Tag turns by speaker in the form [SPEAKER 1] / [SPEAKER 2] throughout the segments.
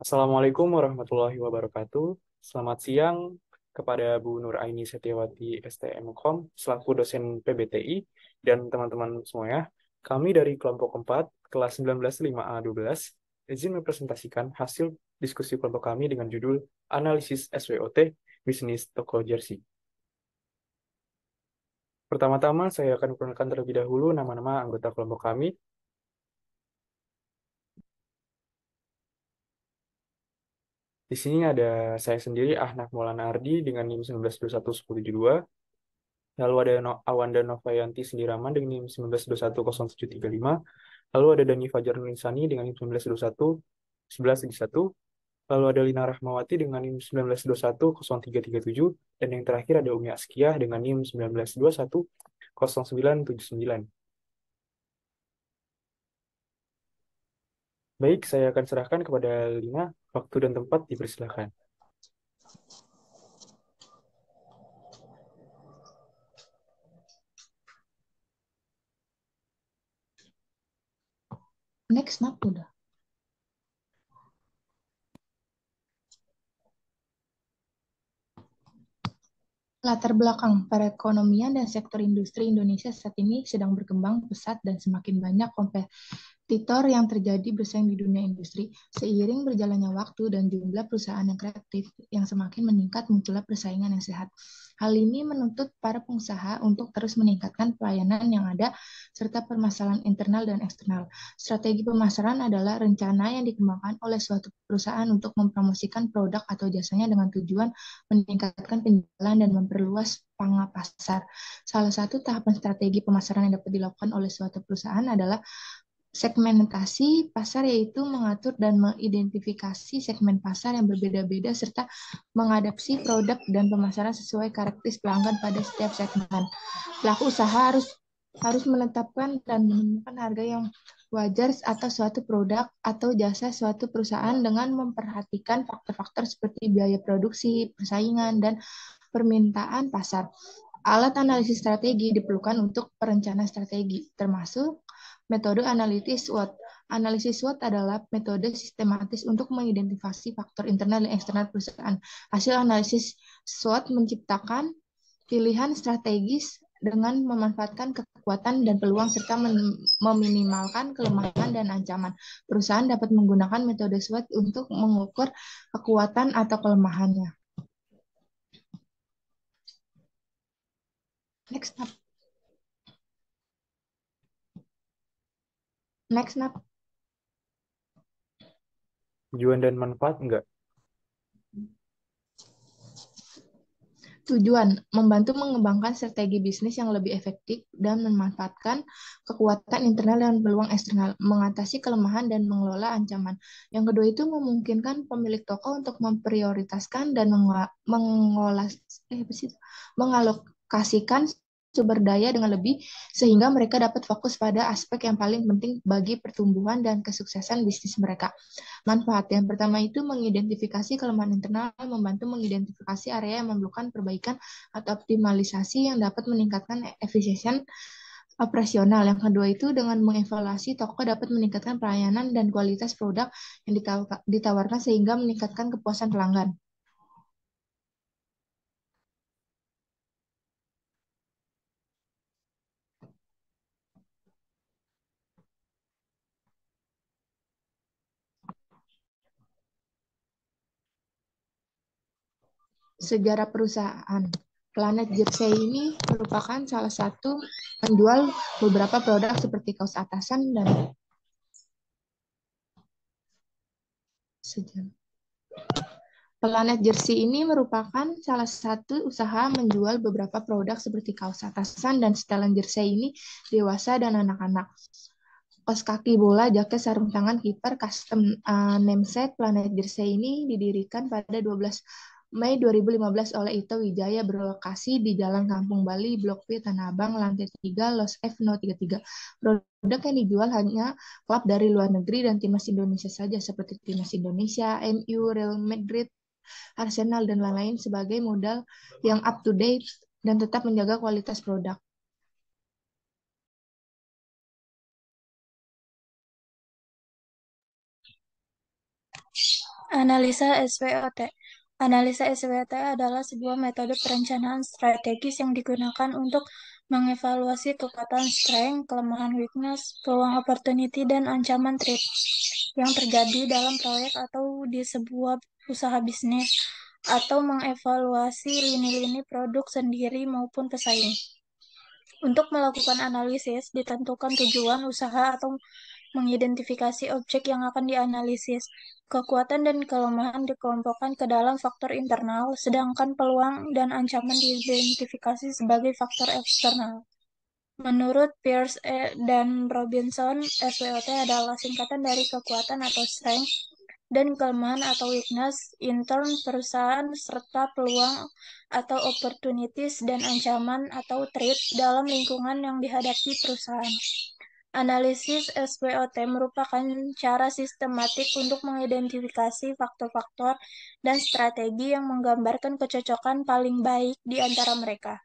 [SPEAKER 1] Assalamualaikum warahmatullahi wabarakatuh. Selamat siang kepada Bu Nur Aini Setiawati STMKOM selaku dosen PBTI dan teman-teman semuanya. Kami dari kelompok 4 kelas 19 5A12 izin mempresentasikan hasil diskusi kelompok kami dengan judul Analisis SWOT Bisnis Toko Jersey. Pertama-tama saya akan memperkenalkan terlebih dahulu nama-nama anggota kelompok kami. Di sini ada saya sendiri, Ahnak Maulana Ardi dengan NIM 19211072. Lalu ada Awanda Novayanti Sendiraman dengan NIM 19210735. Lalu ada Dani Fajar Nulisani dengan NIM 1921 1131. Lalu ada Lina Rahmawati dengan NIM 19210337. Dan yang terakhir ada Umi Askiah dengan NIM 19210979. Baik, saya akan serahkan kepada Lina. Waktu dan tempat dipersilakan.
[SPEAKER 2] Next map udah. Latar belakang perekonomian dan sektor industri Indonesia saat ini sedang berkembang pesat dan semakin banyak kompetitor yang terjadi bersaing di dunia industri. Seiring berjalannya waktu dan jumlah perusahaan yang kreatif yang semakin meningkat, muncullah persaingan yang sehat. Hal ini menuntut para pengusaha untuk terus meningkatkan pelayanan yang ada serta permasalahan internal dan eksternal. Strategi pemasaran adalah rencana yang dikembangkan oleh suatu perusahaan untuk mempromosikan produk atau jasanya dengan tujuan meningkatkan penjualan dan memperluas pangsa pasar. Salah satu tahapan strategi pemasaran yang dapat dilakukan oleh suatu perusahaan adalah segmentasi pasar, yaitu mengatur dan mengidentifikasi segmen pasar yang berbeda-beda serta mengadaptasi produk dan pemasaran sesuai karakteristik pelanggan pada setiap segmen. Pelaku usaha harus menetapkan dan menemukan harga yang wajar atas suatu produk atau jasa suatu perusahaan dengan memperhatikan faktor-faktor seperti biaya produksi, persaingan, dan permintaan pasar. Alat analisis strategi diperlukan untuk perencanaan strategi, termasuk metode analisis SWOT. Analisis SWOT adalah metode sistematis untuk mengidentifikasi faktor internal dan eksternal perusahaan. Hasil analisis SWOT menciptakan pilihan strategis dengan memanfaatkan kekuatan dan peluang serta meminimalkan kelemahan dan ancaman. Perusahaan dapat menggunakan metode SWOT untuk mengukur kekuatan atau kelemahannya. Next up. Next up.
[SPEAKER 1] Tujuan dan manfaat enggak?
[SPEAKER 2] Tujuan, membantu mengembangkan strategi bisnis yang lebih efektif dan memanfaatkan kekuatan internal dan peluang eksternal, mengatasi kelemahan dan mengelola ancaman. Yang kedua itu memungkinkan pemilik toko untuk memprioritaskan dan mengalokasikan sumber daya dengan lebih, sehingga mereka dapat fokus pada aspek yang paling penting bagi pertumbuhan dan kesuksesan bisnis mereka. Manfaat yang pertama itu mengidentifikasi kelemahan internal, membantu mengidentifikasi area yang memerlukan perbaikan atau optimalisasi yang dapat meningkatkan efisiensi operasional. Yang kedua itu dengan mengevaluasi toko dapat meningkatkan pelayanan dan kualitas produk yang ditawarkan sehingga meningkatkan kepuasan pelanggan. Sejarah perusahaan. Planet Jersey ini merupakan salah satu penjual beberapa produk seperti kaos atasan dan sejarah. Planet Jersey ini merupakan salah satu usaha menjual beberapa produk seperti kaos atasan dan setelan jersey ini dewasa dan anak-anak. Kaos kaki bola, jaket, sarung tangan, kiper, custom nameset Planet Jersey ini didirikan pada 12 Mei 2015 oleh Ito Wijaya, berlokasi di Jalan Kampung Bali, Blok B, Tanah Abang, lantai 3, Los F033. Produk yang dijual hanya klub dari luar negeri dan timnas Indonesia saja, seperti timnas Indonesia, MU, Real Madrid, Arsenal, dan lain-lain sebagai modal yang up to date dan tetap menjaga kualitas produk.
[SPEAKER 3] Analisa SWOT. Analisa SWOT adalah sebuah metode perencanaan strategis yang digunakan untuk mengevaluasi kekuatan strength, kelemahan weakness, peluang opportunity, dan ancaman threat yang terjadi dalam proyek atau di sebuah usaha bisnis, atau mengevaluasi lini-lini produk sendiri maupun pesaing. Untuk melakukan analisis, ditentukan tujuan usaha atau mengidentifikasi objek yang akan dianalisis. Kekuatan dan kelemahan dikelompokkan ke dalam faktor internal, sedangkan peluang dan ancaman diidentifikasi sebagai faktor eksternal. Menurut Pierce dan Robinson, SWOT adalah singkatan dari kekuatan atau strength dan kelemahan atau weakness, intern perusahaan, serta peluang atau opportunities dan ancaman atau threat dalam lingkungan yang dihadapi perusahaan. Analisis SWOT merupakan cara sistematik untuk mengidentifikasi faktor-faktor dan strategi yang menggambarkan kecocokan paling baik di antara mereka.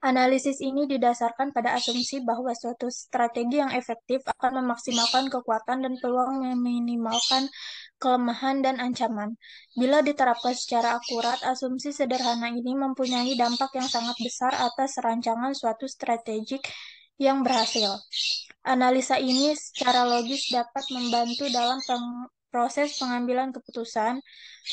[SPEAKER 3] Analisis ini didasarkan pada asumsi bahwa suatu strategi yang efektif akan memaksimalkan kekuatan dan peluang meminimalkan kelemahan dan ancaman. Bila diterapkan secara akurat, asumsi sederhana ini mempunyai dampak yang sangat besar atas rancangan suatu strategik yang berhasil. Analisa ini secara logis dapat membantu dalam proses pengambilan keputusan.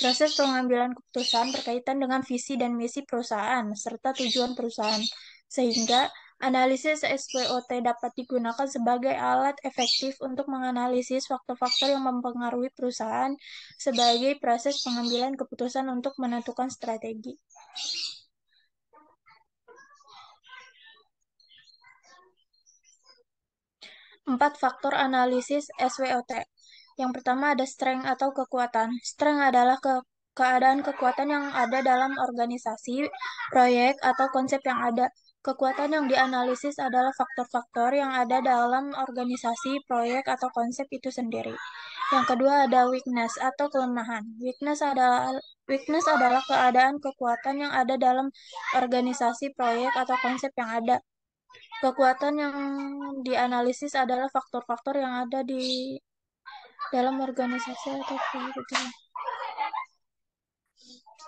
[SPEAKER 3] Proses pengambilan keputusan berkaitan dengan visi dan misi perusahaan serta tujuan perusahaan, sehingga analisis SWOT dapat digunakan sebagai alat efektif untuk menganalisis faktor-faktor yang mempengaruhi perusahaan sebagai proses pengambilan keputusan untuk menentukan strategi. 4 faktor analisis SWOT. Yang pertama ada strength atau kekuatan. Strength adalah keadaan kekuatan yang ada dalam organisasi, proyek, atau konsep yang ada. Kekuatan yang dianalisis adalah faktor-faktor yang ada dalam organisasi, proyek, atau konsep itu sendiri. Yang kedua ada weakness atau kelemahan. Weakness adalah keadaan kekuatan yang ada dalam organisasi, proyek, atau konsep yang ada. Kekuatan yang dianalisis adalah faktor-faktor yang ada di dalam organisasi atau proyek.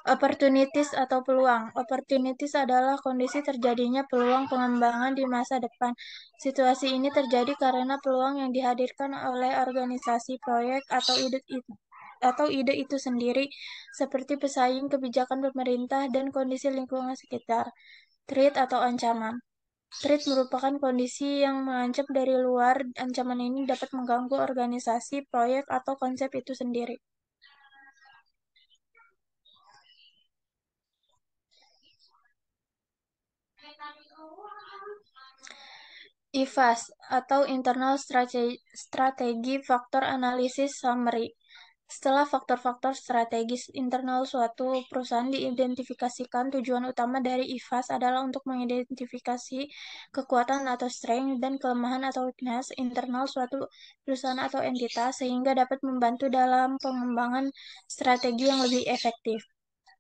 [SPEAKER 3] Opportunities atau peluang. Opportunities adalah kondisi terjadinya peluang pengembangan di masa depan. Situasi ini terjadi karena peluang yang dihadirkan oleh organisasi, proyek, atau ide itu sendiri, seperti pesaing, kebijakan pemerintah, dan kondisi lingkungan sekitar. Threat atau ancaman. Threat merupakan kondisi yang mengancam dari luar. Ancaman ini dapat mengganggu organisasi, proyek, atau konsep itu sendiri. IFAS atau Internal Strategy Factor Analysis Summary. Setelah faktor-faktor strategis internal suatu perusahaan diidentifikasikan, tujuan utama dari IFAS adalah untuk mengidentifikasi kekuatan atau strength dan kelemahan atau weakness internal suatu perusahaan atau entitas sehingga dapat membantu dalam pengembangan strategi yang lebih efektif.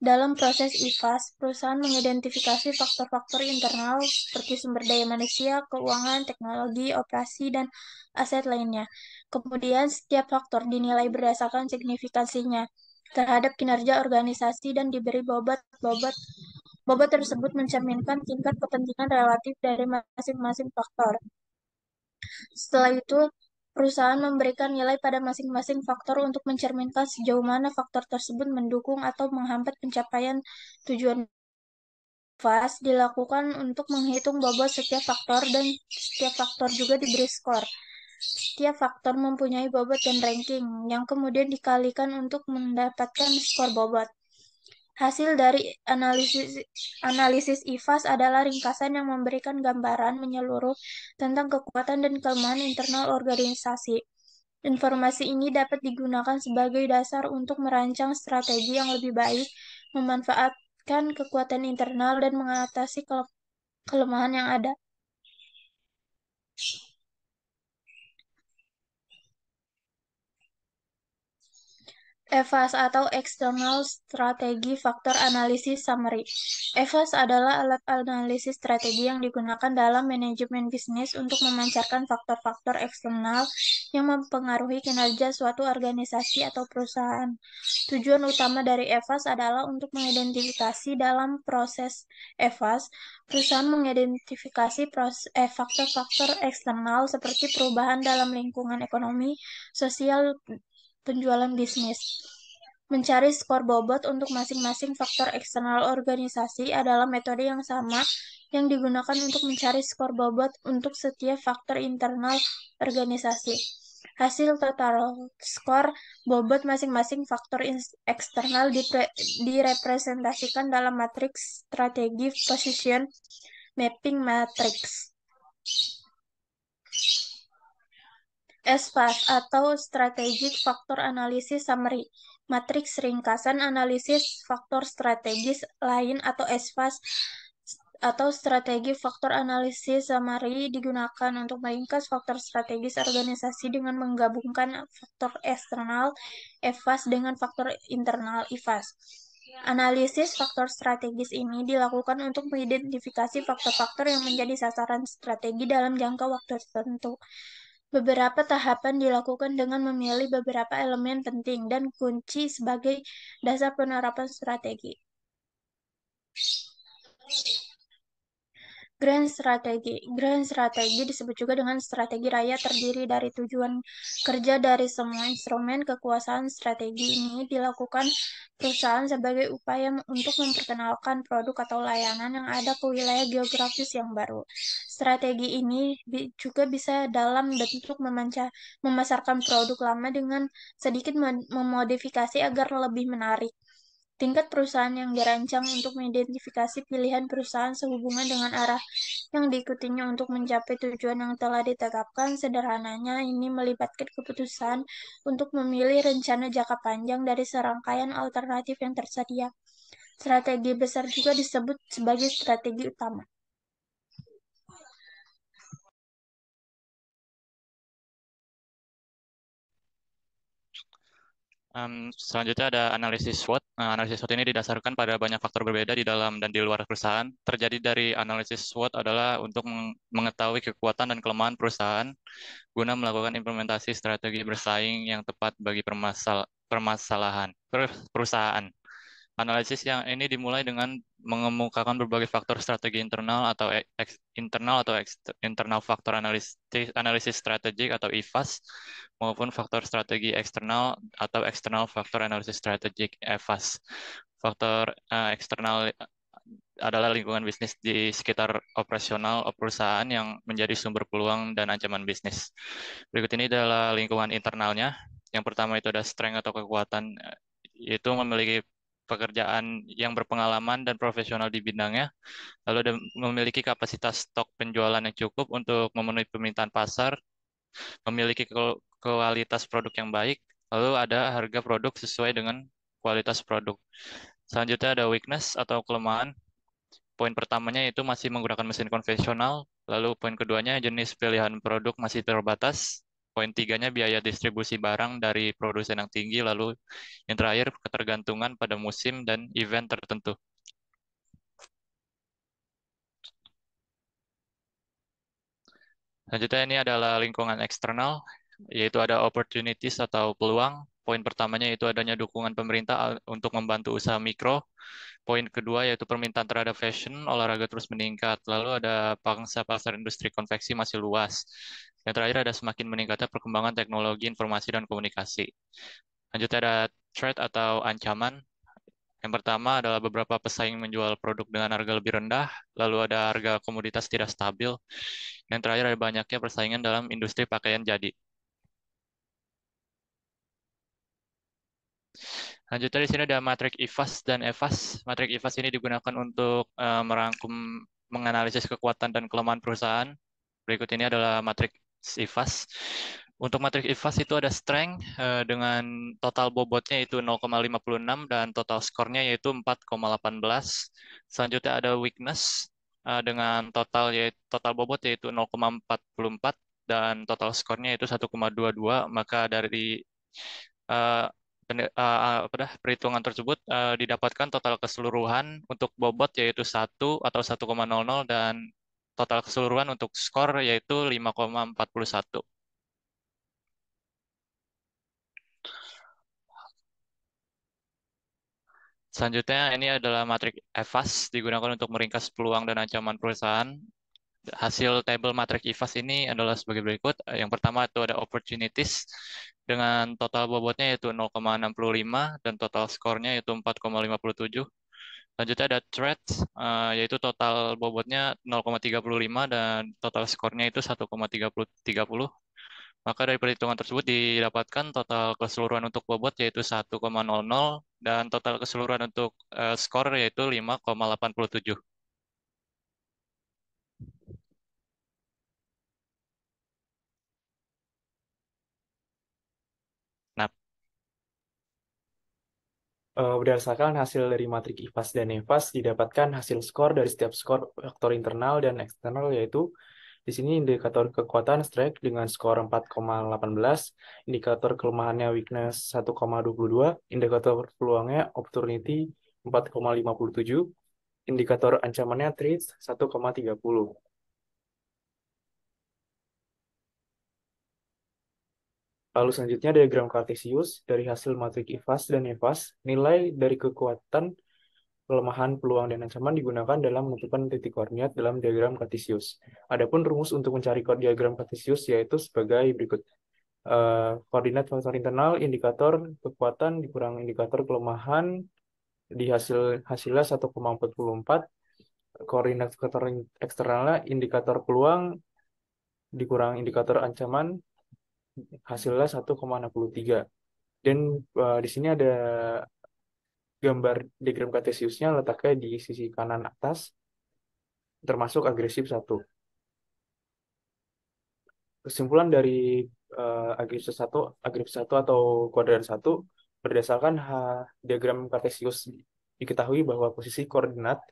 [SPEAKER 3] Dalam proses IFAS, perusahaan mengidentifikasi faktor-faktor internal seperti sumber daya manusia, keuangan, teknologi, operasi, dan aset lainnya. Kemudian, setiap faktor dinilai berdasarkan signifikansinya terhadap kinerja organisasi dan diberi bobot. Bobot tersebut mencerminkan tingkat kepentingan relatif dari masing-masing faktor. Setelah itu, perusahaan memberikan nilai pada masing-masing faktor untuk mencerminkan sejauh mana faktor tersebut mendukung atau menghambat pencapaian tujuan. FAS dilakukan untuk menghitung bobot setiap faktor dan setiap faktor juga diberi skor. Setiap faktor mempunyai bobot dan ranking yang kemudian dikalikan untuk mendapatkan skor bobot. Hasil dari analisis IFAS adalah ringkasan yang memberikan gambaran menyeluruh tentang kekuatan dan kelemahan internal organisasi. Informasi ini dapat digunakan sebagai dasar untuk merancang strategi yang lebih baik, memanfaatkan kekuatan internal, dan mengatasi kelemahan yang ada. EVAS atau External Strategy Factor Analysis Summary. EVAS adalah alat analisis strategi yang digunakan dalam manajemen bisnis untuk memancarkan faktor-faktor eksternal yang mempengaruhi kinerja suatu organisasi atau perusahaan. Tujuan utama dari EVAS adalah untuk mengidentifikasi dalam proses EVAS, perusahaan mengidentifikasi faktor-faktor eksternal seperti perubahan dalam lingkungan ekonomi, sosial, penjualan bisnis. Mencari skor bobot untuk masing-masing faktor eksternal organisasi adalah metode yang sama yang digunakan untuk mencari skor bobot untuk setiap faktor internal organisasi. Hasil total skor bobot masing-masing faktor eksternal direpresentasikan dalam matriks strategi position mapping matrix. SFAS atau Strategic Factor Analysis Summary. Matriks ringkasan analisis faktor strategis lain atau SFAS atau strategi faktor analisis summary digunakan untuk meringkas faktor strategis organisasi dengan menggabungkan faktor eksternal EVAS dengan faktor internal IVAS. Analisis faktor strategis ini dilakukan untuk mengidentifikasi faktor-faktor yang menjadi sasaran strategi dalam jangka waktu tertentu. Beberapa tahapan dilakukan dengan memilih beberapa elemen penting dan kunci sebagai dasar penerapan strategi. Grand Strategi. Grand Strategi disebut juga dengan strategi raya, terdiri dari tujuan kerja dari semua instrumen kekuasaan. Strategi ini dilakukan perusahaan sebagai upaya untuk memperkenalkan produk atau layanan yang ada ke wilayah geografis yang baru. Strategi ini juga bisa dalam bentuk memasarkan produk lama dengan sedikit memodifikasi agar lebih menarik. Tingkat perusahaan yang dirancang untuk mengidentifikasi pilihan perusahaan sehubungan dengan arah yang diikutinya untuk mencapai tujuan yang telah ditetapkan. Sederhananya, ini melibatkan keputusan untuk memilih rencana jangka panjang dari serangkaian alternatif yang tersedia. Strategi besar juga disebut sebagai strategi utama.
[SPEAKER 4] Selanjutnya ada analisis SWOT. Analisis SWOT ini didasarkan pada banyak faktor berbeda di dalam dan di luar perusahaan. Terjadi dari analisis SWOT adalah untuk mengetahui kekuatan dan kelemahan perusahaan guna melakukan implementasi strategi bersaing yang tepat bagi permasalahan perusahaan. Analisis yang ini dimulai dengan mengemukakan berbagai faktor strategi internal atau internal faktor analisis strategik atau IFAS maupun faktor strategi eksternal atau external faktor analisis strategik EFAS. Faktor eksternal adalah lingkungan bisnis di sekitar operasional perusahaan yang menjadi sumber peluang dan ancaman bisnis. Berikut ini adalah lingkungan internalnya. Yang pertama itu ada strength atau kekuatan, yaitu memiliki pekerjaan yang berpengalaman dan profesional di bidangnya, lalu ada memiliki kapasitas stok penjualan yang cukup untuk memenuhi permintaan pasar, memiliki kualitas produk yang baik, lalu ada harga produk sesuai dengan kualitas produk. Selanjutnya ada weakness atau kelemahan. Poin pertamanya itu masih menggunakan mesin konvensional, lalu poin keduanya jenis pilihan produk masih terbatas, poin tiganya biaya distribusi barang dari produsen yang tinggi, lalu yang terakhir ketergantungan pada musim dan event tertentu. Selanjutnya ini adalah lingkungan eksternal, yaitu ada opportunities atau peluang. Poin pertamanya itu adanya dukungan pemerintah untuk membantu usaha mikro. Poin kedua yaitu permintaan terhadap fashion, olahraga terus meningkat. Lalu ada pangsa pasar industri konveksi masih luas. Yang terakhir ada semakin meningkatnya perkembangan teknologi informasi dan komunikasi. Lanjutnya ada threat atau ancaman. Yang pertama adalah beberapa pesaing menjual produk dengan harga lebih rendah, lalu ada harga komoditas tidak stabil. Yang terakhir ada banyaknya persaingan dalam industri pakaian jadi. Lanjutnya di sini ada matrik IFAS dan EVAS. Matrik IFAS ini digunakan untuk merangkum menganalisis kekuatan dan kelemahan perusahaan. Berikut ini adalah matrik IFAS. Untuk matrik IFAS itu ada strength dengan total bobotnya itu 0,56 dan total skornya yaitu 4,18. Selanjutnya ada weakness dengan total bobot yaitu 0,44 dan total skornya itu 1,22. Maka perhitungan tersebut didapatkan total keseluruhan untuk bobot yaitu 1 atau 1,00 dan total keseluruhan untuk skor yaitu 5,41. Selanjutnya ini adalah matrik EVAS digunakan untuk meringkas peluang dan ancaman perusahaan. Hasil tabel matrik EVAS ini adalah sebagai berikut. Yang pertama itu ada opportunities dengan total bobotnya yaitu 0,65 dan total skornya yaitu 4,57. Selanjutnya ada threats yaitu total bobotnya 0,35 dan total skornya itu 1,30. Maka dari perhitungan tersebut didapatkan total keseluruhan untuk bobot yaitu 1,00 dan total keseluruhan untuk skor yaitu 5,87. Nah,
[SPEAKER 1] Berdasarkan hasil dari matrik IVAS dan NEVAS, didapatkan hasil skor dari setiap skor faktor internal dan eksternal, yaitu di sini indikator kekuatan strike dengan skor 4,18, indikator kelemahannya weakness 1,22, indikator peluangnya opportunity 4,57, indikator ancamannya threats 1,30. Lalu selanjutnya diagram Cartesius dari hasil matrik IVAS dan NEVAS, nilai dari kekuatan, kelemahan, peluang, dan ancaman digunakan dalam menentukan titik koordinat dalam diagram Cartesius. Adapun rumus untuk mencari diagram Cartesius yaitu sebagai berikut. Koordinat faktor internal, indikator kekuatan dikurang indikator kelemahan, di hasilnya 1,44. Koordinat faktor eksternalnya, indikator peluang dikurang indikator ancaman, hasilnya 1,63. Dan di sini ada gambar diagram Cartesiusnya letaknya di sisi kanan atas, termasuk agresif 1. Kesimpulan dari agresif satu atau kuadran 1, berdasarkan diagram Cartesius diketahui bahwa posisi koordinat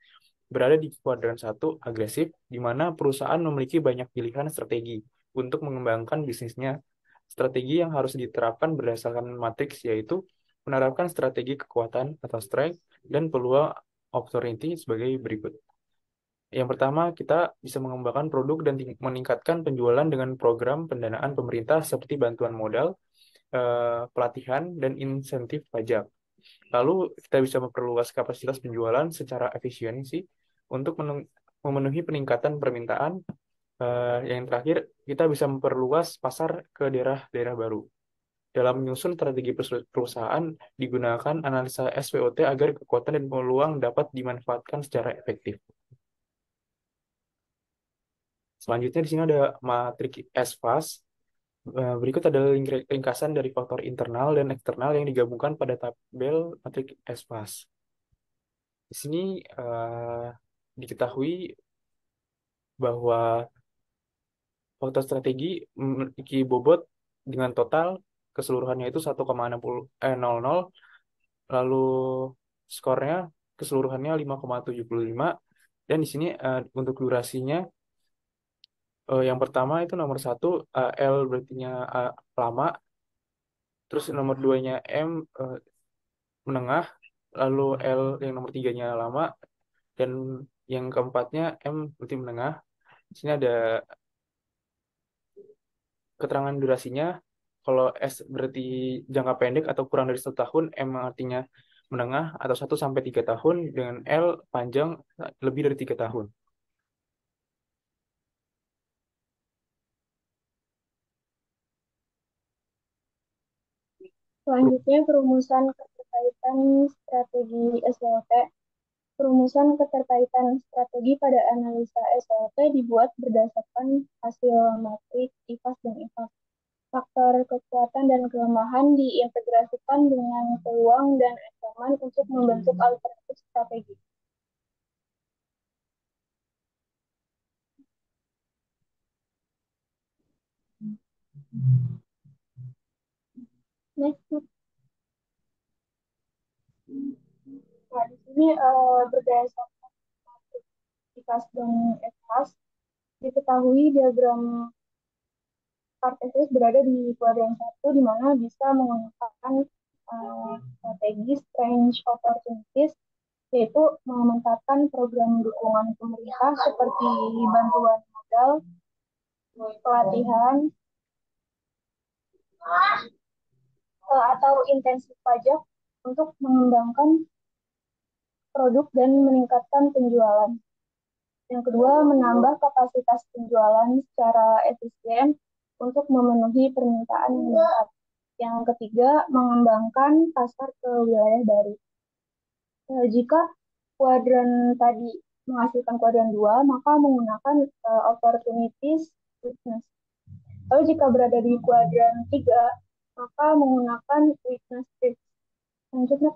[SPEAKER 1] berada di kuadran 1 agresif, di mana perusahaan memiliki banyak pilihan strategi untuk mengembangkan bisnisnya. Strategi yang harus diterapkan berdasarkan matriks yaitu menerapkan strategi kekuatan atau strength dan peluang opportunity sebagai berikut. Yang pertama, kita bisa mengembangkan produk dan meningkatkan penjualan dengan program pendanaan pemerintah seperti bantuan modal, pelatihan, dan insentif pajak. Lalu, kita bisa memperluas kapasitas penjualan secara efisiensi untuk memenuhi peningkatan permintaan. Yang terakhir, kita bisa memperluas pasar ke daerah-daerah baru. Dalam menyusun strategi perusahaan, digunakan analisa SWOT agar kekuatan dan peluang dapat dimanfaatkan secara efektif. Selanjutnya di sini ada matrik SFAS. Berikut adalah ringkasan dari faktor internal dan eksternal yang digabungkan pada tabel matrik SFAS. Di sini diketahui bahwa faktor strategi memiliki bobot dengan total keseluruhannya itu 1,00, lalu skornya keseluruhannya 5,75, dan di sini untuk durasinya yang pertama itu nomor 1 L berarti lama, terus nomor 2-nya M menengah, lalu L yang nomor 3-nya lama, dan yang keempatnya M berarti menengah. Di sini ada keterangan durasinya. Kalau S berarti jangka pendek atau kurang dari 1 tahun, M artinya menengah atau 1 sampai 3 tahun, dengan L panjang lebih dari 3 tahun.
[SPEAKER 3] Selanjutnya, perumusan keterkaitan strategi SWOT. Perumusan keterkaitan strategi pada analisa SWOT dibuat berdasarkan hasil matrik IVAS dan IVAS. Faktor kekuatan dan kelemahan diintegrasikan dengan peluang dan ancaman untuk membentuk alternatif strategi. Next. Nah, di sini berdasarkan IVAS dan FAS, diketahui diagram Cartesius berada di kuadran 1, di mana bisa menggunakan
[SPEAKER 5] strategi strange opportunities, yaitu memanfaatkan program dukungan pemerintah seperti bantuan modal, pelatihan, atau intensif pajak untuk mengembangkan produk dan meningkatkan penjualan. Yang kedua, menambah kapasitas penjualan secara efisien untuk memenuhi permintaan yang meningkat. Yang ketiga, mengembangkan pasar ke wilayah baru. Jika kuadran tadi menghasilkan kuadran 2, maka menggunakan opportunities weakness. Lalu jika berada di kuadran 3, maka menggunakan weakness risk. Lanjutnya.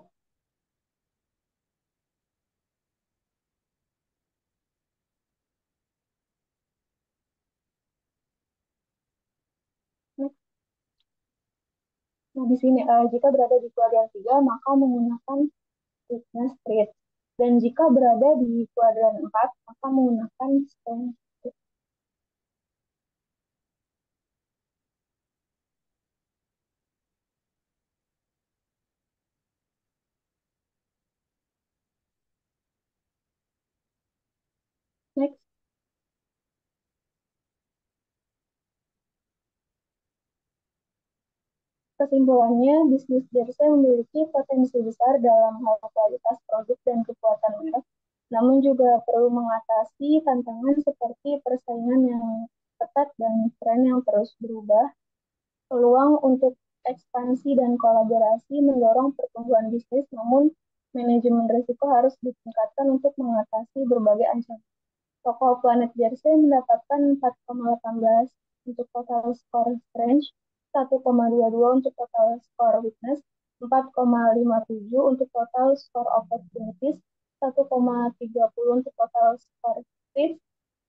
[SPEAKER 5] Nah, di sini jika berada di kuadran 3, maka menggunakan weakness rate. Dan jika berada di kuadran 4, maka menggunakan strength rate. Next. Kesimpulannya, bisnis jersey memiliki potensi besar dalam hal kualitas produk dan kekuatan merek, namun juga perlu mengatasi tantangan seperti persaingan yang ketat dan tren yang terus berubah. Peluang untuk ekspansi dan kolaborasi mendorong pertumbuhan bisnis, namun manajemen risiko harus ditingkatkan untuk mengatasi berbagai ancaman. Toko Planet Jersey mendapatkan 4,18 untuk total skor range, 1,22 untuk total skor weakness, 4,57 untuk total skor opportunities, 1,30 untuk total skor fit,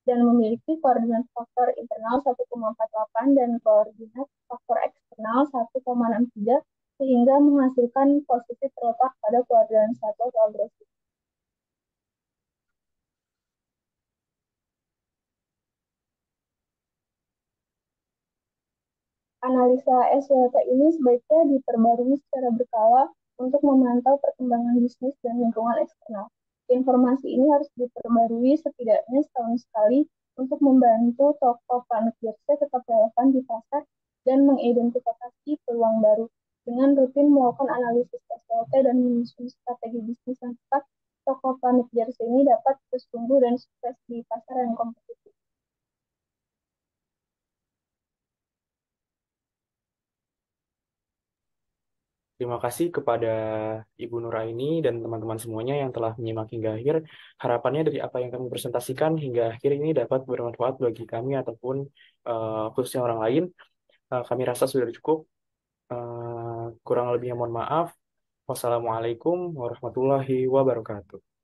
[SPEAKER 5] dan memiliki koordinat faktor internal 1,48 dan koordinat faktor eksternal 1,63 sehingga menghasilkan posisi terletak pada kuadran 1 atau agresif. Analisa SWOT ini sebaiknya diperbarui secara berkala untuk memantau perkembangan bisnis dan lingkungan eksternal. Informasi ini harus diperbarui setidaknya setahun sekali untuk membantu toko Planet Jersey tetap relevan di pasar dan mengidentifikasi peluang baru. Dengan rutin melakukan analisis SWOT dan menyusun strategi bisnis yang tepat, toko Planet Jersey ini dapat terus tumbuh dan sukses di pasar yang kompetitif.
[SPEAKER 1] Terima kasih kepada Ibu Nuraini dan teman-teman semuanya yang telah menyimak hingga akhir. Harapannya dari apa yang kami presentasikan hingga akhir ini dapat bermanfaat bagi kami ataupun khususnya orang lain. Kami rasa sudah cukup. Kurang lebihnya mohon maaf. Wassalamualaikum warahmatullahi wabarakatuh.